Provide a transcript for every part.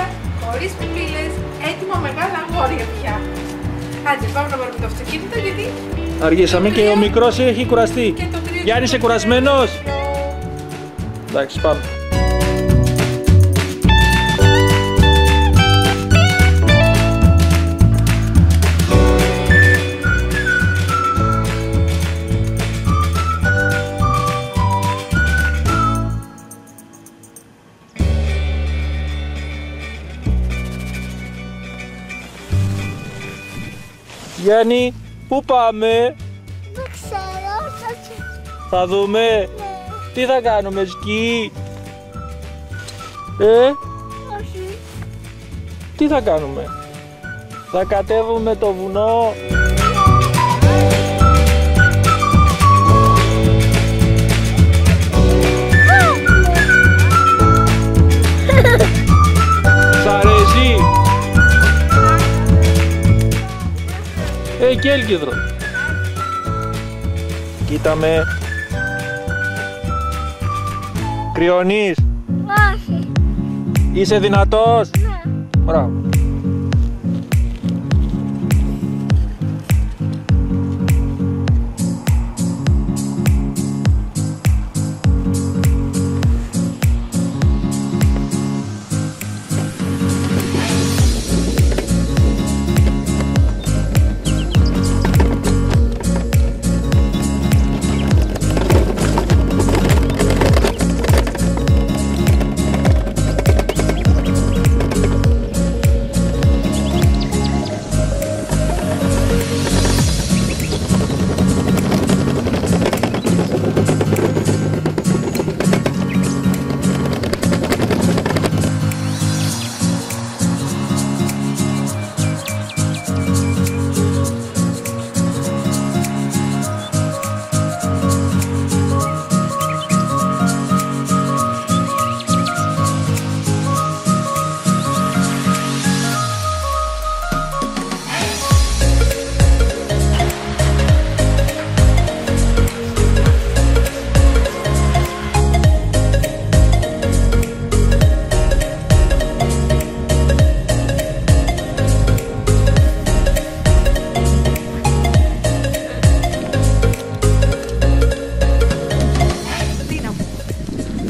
γλυκάκια, χωρίς πιπίλες, έτοιμα μεγάλα αγόρια πια. Άντε, πάμε να πάρουμε το αυτοκίνητο γιατί... Αργήσαμε και ο μικρός έχει κουραστεί. Γιάννη, είσαι κουρασμένος? Εντάξει, πάμε. Γιάννη, πού πάμε? Δεν ξέρω, θα δούμε. Ναι. Τι θα κάνουμε, σκι? Όχι. Τι θα κάνουμε? Θα κατέβουμε το βουνό. Σ' αρέσει? Και έλκυδρο. Κοίτα με. Κρυώνεις? Όχι. Είσαι δυνατός? Ναι. Μπράβο.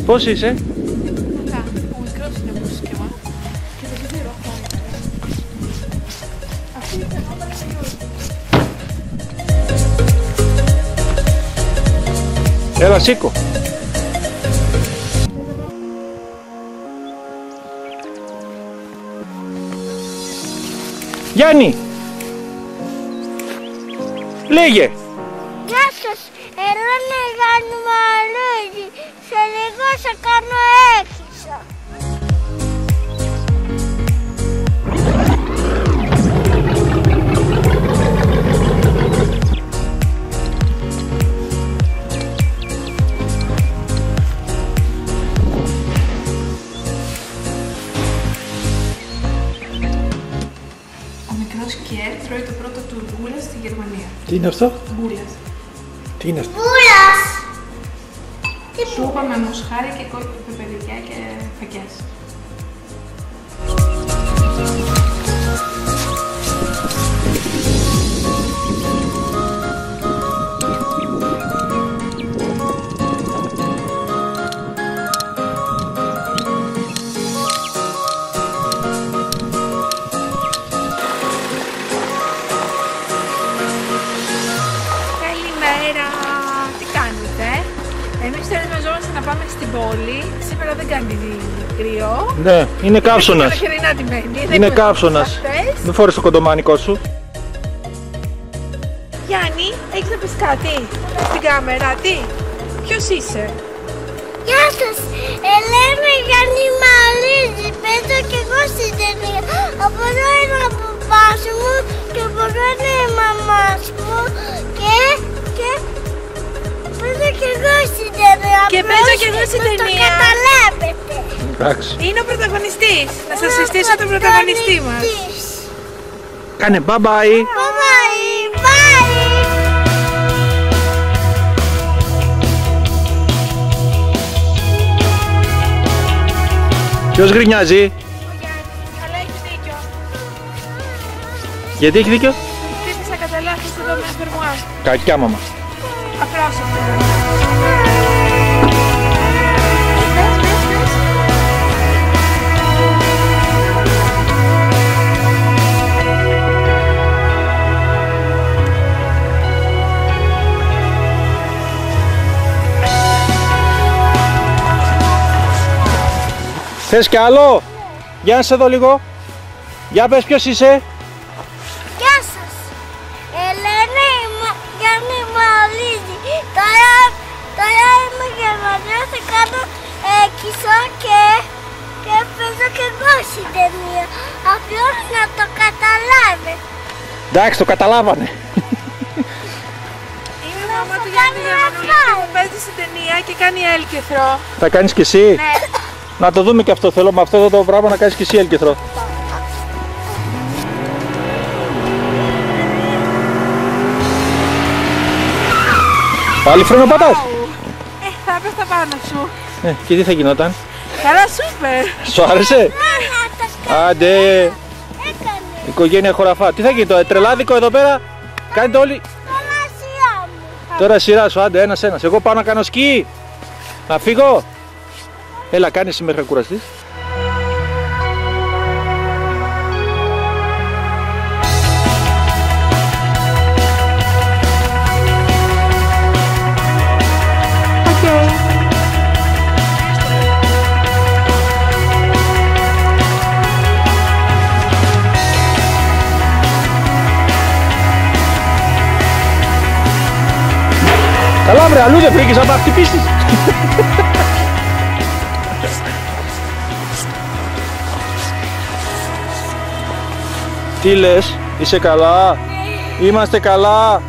Πώς είσαι? Καλά, ο μικρός είναι όπως και εγώ και δεν ξέρω ακόμα. Αυτή είναι η φαινόμενα και Έλα, σήκω. Γιάννη! Λέγε! Γεια σας, έλα να κάνουμε αλούγι. Σε λίγο θα κάνω έξισο. Ο μικρός Κιέρ τρώει το πρώτο του γκούλας στη Γερμανία. Τι είναι αυτό? Γκούλας. Τι είναι αυτό? Πούλας! Σούπα με μοσχάρι και πεπεριδιά και φακές. Καλημέρα! Τι κάνετε? Εμείς τώρα ετοιμαζόμαστε να πάμε στην πόλη. Σήμερα δεν κάνει κρύο. Ναι, είναι καύσωνας. Είναι καύσωνας. Μην φορείς το κοντομάνικο σου. Γιάννη, έχεις να πεις κάτι στην κάμερα? Τι? Ποιος είσαι? Γεια σας, λέμε Γιάννη Μαλίζη. Παίζω κι εγώ στην ταινία. Από εδώ είναι ο παπάς μου και από εδώ είναι η μαμάς μου και παίζω κι εγώ στην ταινία. Και παίζω κι εγώ στην να ταινία. το καταλάβετε. Εντάξει. Είναι ο πρωταγωνιστής. Να σας συστήσω τον πρωταγωνιστή μας. Κάνε bye bye. Bye bye. Ποιος γκρινιάζει? Γιατί έχει δίκιο? Χτύπησα κατά λάθος εδώ με φερμουάζ. Κακιά μάμα. Απρόσωπο. Θες κι άλλο? Για να σε δω λίγο. Για πες ποιος είσαι. Γεια σας. Ελένη Γιάννη Μαλίδη. Τώρα είμαι γερμανία, θα κάνω κισό και παίζω και εγώ στην ταινία. Απλώς να το καταλάβει. Εντάξει, το καταλάβανε. Είναι η μαμά του Γιάννη Γερμανούλη που παίζει στην ταινία και κάνει έλκυθρο. Θα κάνεις κι εσύ. Ναι. Να το δούμε και αυτό. Θέλω με αυτό εδώ το πράγμα να κάνεις κι εσύ έλκυθρο. Πάλι φρένο πατάς. Θα έπεφτα πάνω σου. Και τι θα γινόταν? Καλά, σούπερ. Σου άρεσε? Άντε. Έκανε. Οικογένεια χωραφά. Τι θα γίνει το τρελάδικο εδώ πέρα? Κάνετε όλοι. Καλά σειρά μου. Τώρα σειρά σου, άντε ένας. Εγώ πάω να κάνω σκι. Να φύγω. Έλα, κάνει εσύ μέχρι να κουραστείς. Καλά βρε, αλλού δεν βρήκες να τα χτυπήσεις. Τι λες, είσαι καλά? Ναι. Είμαστε καλά. Ναι.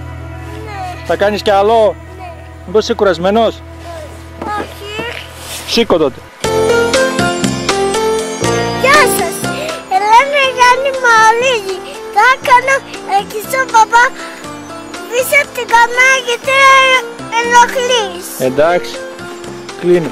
Θα κάνεις κι άλλο? Ναι. Μήπως είσαι κουρασμένος? Όχι. Σήκω τότε. Γεια σας. Ελένη Γιάννη Μαλίδη. Θα κάνω εκεί στον παπά. Πίσω την καμέρα γιατί ενοχλείς. Εντάξει, κλείνω.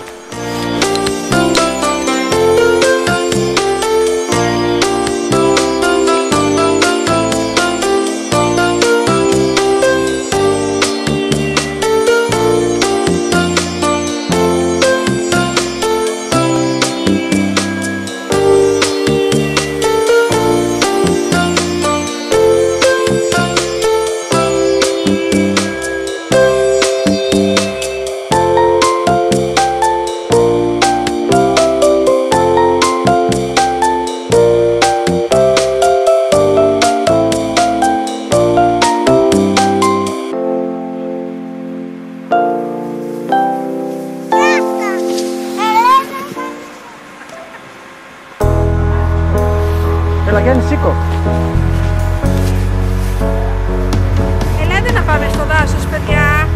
Έλα Γιάννη, σήκω. Ελάτε να πάμε στο δάσος, παιδιά.